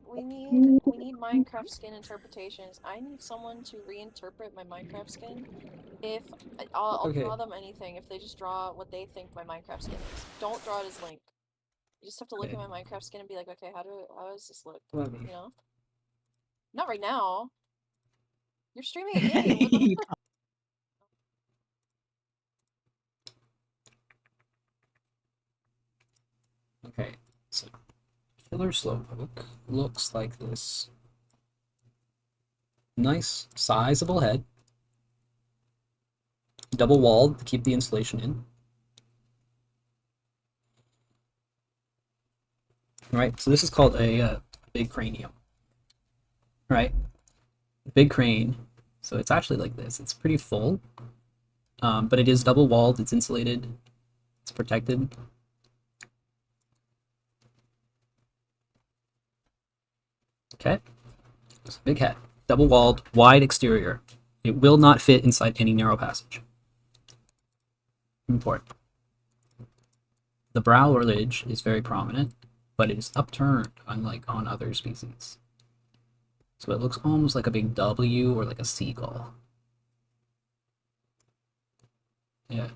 we need Minecraft skin interpretations. I need someone to reinterpret my Minecraft skin. If I'll Okay. draw them anything if they just draw what they think my Minecraft skin is. Don't draw it as Link. You just have to look at Okay. my Minecraft skin and be like, okay, how does this look? Let me. You know? Not right now. You're streaming a game. What the fuck? Okay. So killer slowpoke looks like this. Nice, sizable head. Double walled to keep the insulation in. Right. So this is called a big cranium. Right. Big crane. So it's actually like this. It's pretty full, but it is double walled. It's insulated. It's protected. Okay. So big head, double walled, wide exterior. It will not fit inside any narrow passage. Important. The brow or ridge is very prominent, but it is upturned, unlike on other species. So it looks almost like a big W or like a seagull. Yeah.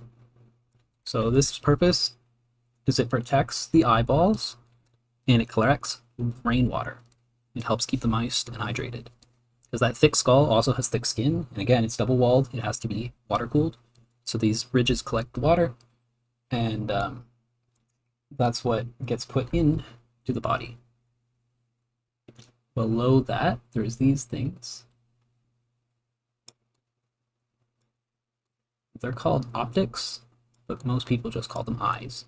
So this purpose is it protects the eyeballs and it collects rainwater. It helps keep them moist and hydrated. Because that thick skull also has thick skin, and again, it's double walled. It has to be water cooled. So these ridges collect the water, and that's what gets put in to the body. Below that, there's these things. They're called optics, but most people just call them eyes.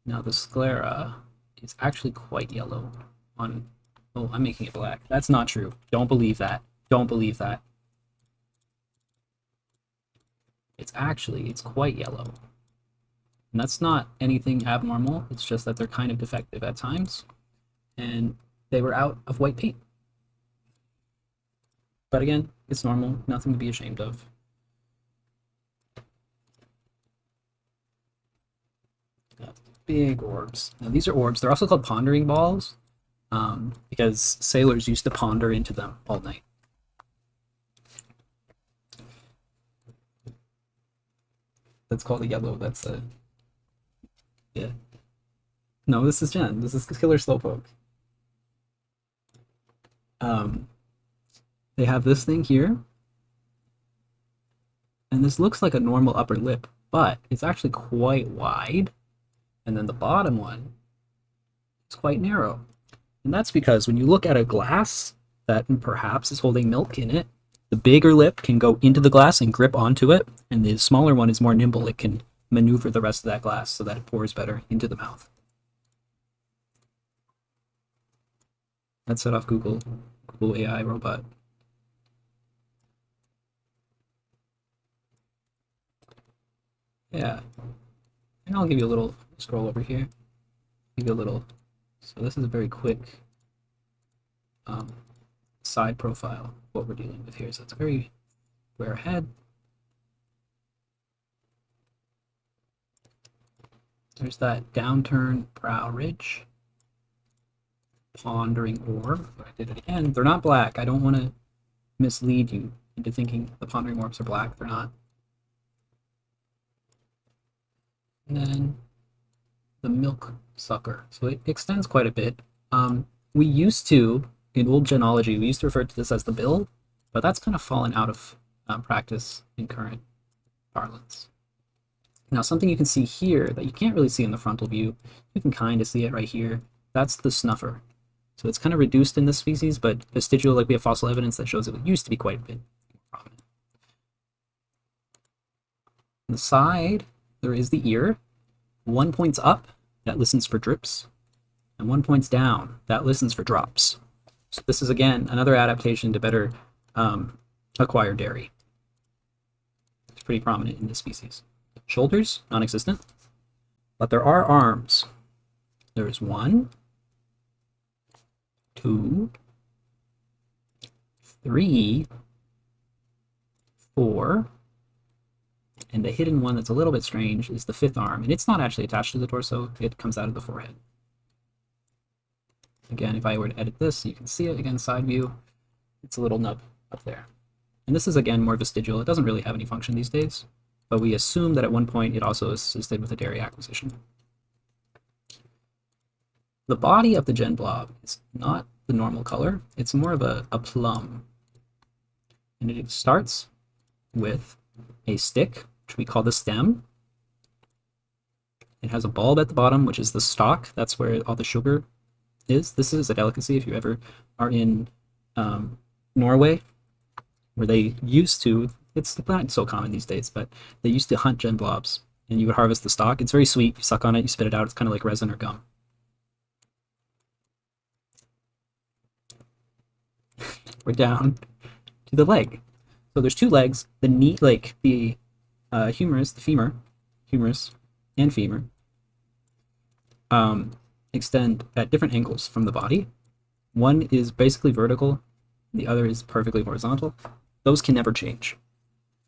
Now the sclera is actually quite yellow on. Oh, I'm making it black. That's not true. Don't believe that. Don't believe that. It's quite yellow. And that's not anything abnormal. It's just that they're kind of defective at times. And they were out of white paint. But again, it's normal. Nothing to be ashamed of. Got big orbs. Now these are orbs. They're also called pondering balls because sailors used to ponder into them all night. That's called a yellow. That's a yeah. No, this is Jen. This is Killer Slowpoke. Um, they have this thing here, and this looks like a normal upper lip, but it's actually quite wide, and then the bottom one is quite narrow. And that's because when you look at a glass that perhaps is holding milk in it, the bigger lip can go into the glass and grip onto it, and the smaller one is more nimble. It can maneuver the rest of that glass so that it pours better into the mouth. Let's set off Google AI robot. Yeah, and I'll give you a little scroll over here. Give you a little. So this is a very quick um, side profile of what we're dealing with here. So it's a very square head. There's that downturn brow ridge. Pondering orb. I did it again. They're not black. I don't want to mislead you into thinking the pondering orbs are black. They're not. And then the milk sucker. So it extends quite a bit. We used to, in old Jenology, we used to refer to this as the bill, but that's kind of fallen out of practice in current parlance. Now, something you can see here that you can't really see in the frontal view, you can kind of see it right here. That's the snuffer. So it's kind of reduced in this species, but vestigial, like we have fossil evidence that shows it used to be quite a bit prominent. On the side, there is the ear. One points up, that listens for drips, and one points down, that listens for drops. So this is, again, another adaptation to better acquire dairy. It's pretty prominent in this species. Shoulders, non-existent, but there are arms. There's 1, 2, 3, 4, and the hidden one that's a little bit strange is the 5th arm, and it's not actually attached to the torso, it comes out of the forehead. Again, if I were to edit this, you can see it again, side view. It's a little nub up there. And this is again more vestigial. It doesn't really have any function these days, but we assume that at one point it also assisted with a dairy acquisition. The body of the gen blob is not the normal color. It's more of a plum. And it starts with a stick, which we call the stem. It has a bulb at the bottom, which is the stalk. That's where all the sugar is. This is a delicacy if you ever are in Norway, where they used to, it's not so common these days, but they used to hunt gen blobs, and you would harvest the stalk. It's very sweet. You suck on it, you spit it out. It's kind of like resin or gum. We're down to the leg. So there's two legs. The knee, like the humerus, the femur, humerus and femur, extend at different angles from the body. One is basically vertical, the other is perfectly horizontal. Those can never change.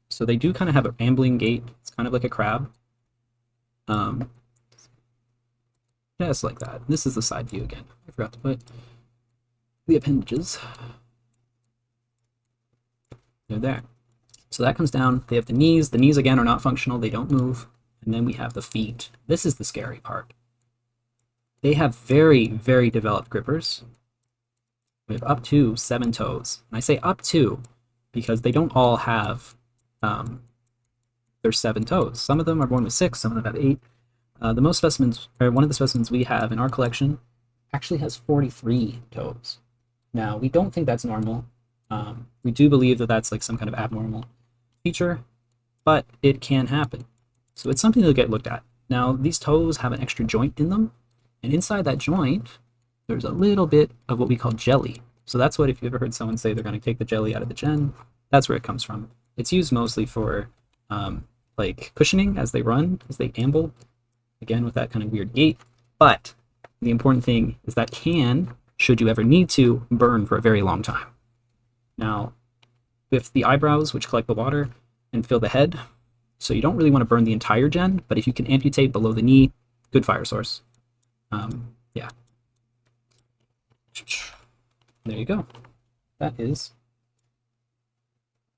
So they do kind of have an ambling gait. It's kind of like a crab. Just like that. This is the side view again. I forgot to put the appendages. They're there. So that comes down. They have the knees. The knees, again, are not functional. They don't move. And then we have the feet. This is the scary part. They have very, very developed grippers. We have up to 7 toes. And I say up to because they don't all have their 7 toes. Some of them are born with 6. Some of them have 8. The most specimens, or one of the specimens we have in our collection, actually has 43 toes. Now, we don't think that's normal. We do believe that that's like some kind of abnormal feature, but it can happen. So it's something to get looked at. Now, these toes have an extra joint in them, and inside that joint, there's a little bit of what we call jelly. So that's what, if you ever heard someone say they're going to take the jelly out of the gen, that's where it comes from. It's used mostly for like cushioning as they run, as they amble, again with that kind of weird gait. But the important thing is that can, should you ever need to, burn for a very long time. Now, with the eyebrows, which collect the water and fill the head, so you don't really want to burn the entire gen, but if you can amputate below the knee, good fire source. Yeah. There you go. That is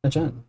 a gen.